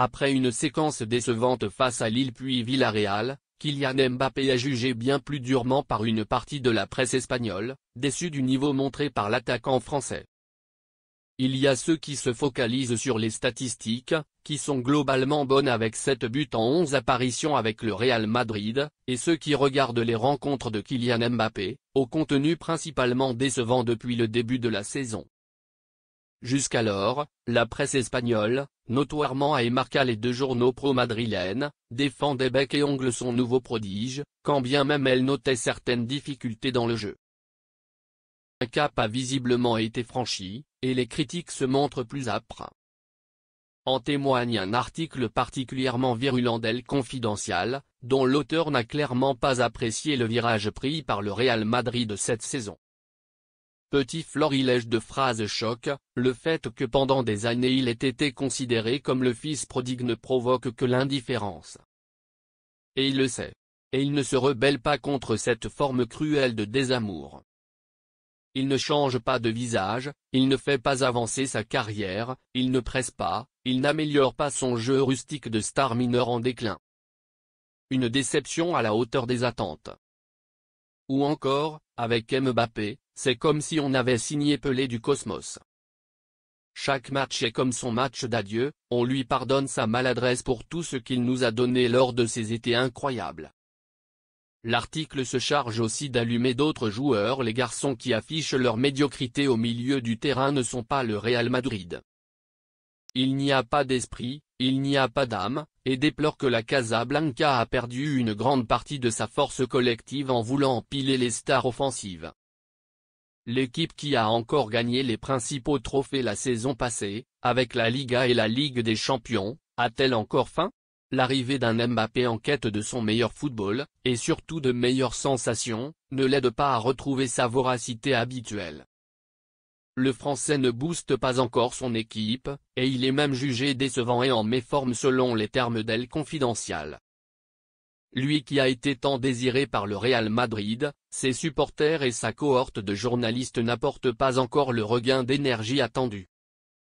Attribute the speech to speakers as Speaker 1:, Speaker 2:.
Speaker 1: Après une séquence décevante face à Lille puis Villarreal, Kylian Mbappé est jugé bien plus durement par une partie de la presse espagnole, déçu du niveau montré par l'attaquant français. Il y a ceux qui se focalisent sur les statistiques, qui sont globalement bonnes avec 7 buts en 11 apparitions avec le Real Madrid, et ceux qui regardent les rencontres de Kylian Mbappé, au contenu principalement décevant depuis le début de la saison. Jusqu'alors, la presse espagnole, notoirement et marqua les deux journaux pro-madrilènes, défendait bec et ongle son nouveau prodige, quand bien même elle notait certaines difficultés dans le jeu. Un cap a visiblement été franchi, et les critiques se montrent plus âpres. En témoigne un article particulièrement virulent d'El Confidencial, dont l'auteur n'a clairement pas apprécié le virage pris par le Real Madrid cette saison. Petit florilège de phrases choc, le fait que pendant des années il ait été considéré comme le fils prodigue ne provoque que l'indifférence. Et il le sait. Et il ne se rebelle pas contre cette forme cruelle de désamour. Il ne change pas de visage, il ne fait pas avancer sa carrière, il ne presse pas, il n'améliore pas son jeu rustique de star mineur en déclin. Une déception à la hauteur des attentes. Ou encore, avec Mbappé, c'est comme si on avait signé Pelé du Cosmos. Chaque match est comme son match d'adieu, on lui pardonne sa maladresse pour tout ce qu'il nous a donné lors de ces étés incroyables. L'article se charge aussi d'allumer d'autres joueurs. Les garçons qui affichent leur médiocrité au milieu du terrain ne sont pas le Real Madrid. Il n'y a pas d'esprit, il n'y a pas d'âme, et déplore que la Casablanca a perdu une grande partie de sa force collective en voulant empiler les stars offensives. L'équipe qui a encore gagné les principaux trophées la saison passée, avec la Liga et la Ligue des Champions, a-t-elle encore faim? L'arrivée d'un Mbappé en quête de son meilleur football, et surtout de meilleures sensations, ne l'aide pas à retrouver sa voracité habituelle. Le Français ne booste pas encore son équipe, et il est même jugé décevant et en méforme selon les termes d'El Confidencial. Lui qui a été tant désiré par le Real Madrid, ses supporters et sa cohorte de journalistes n'apportent pas encore le regain d'énergie attendu.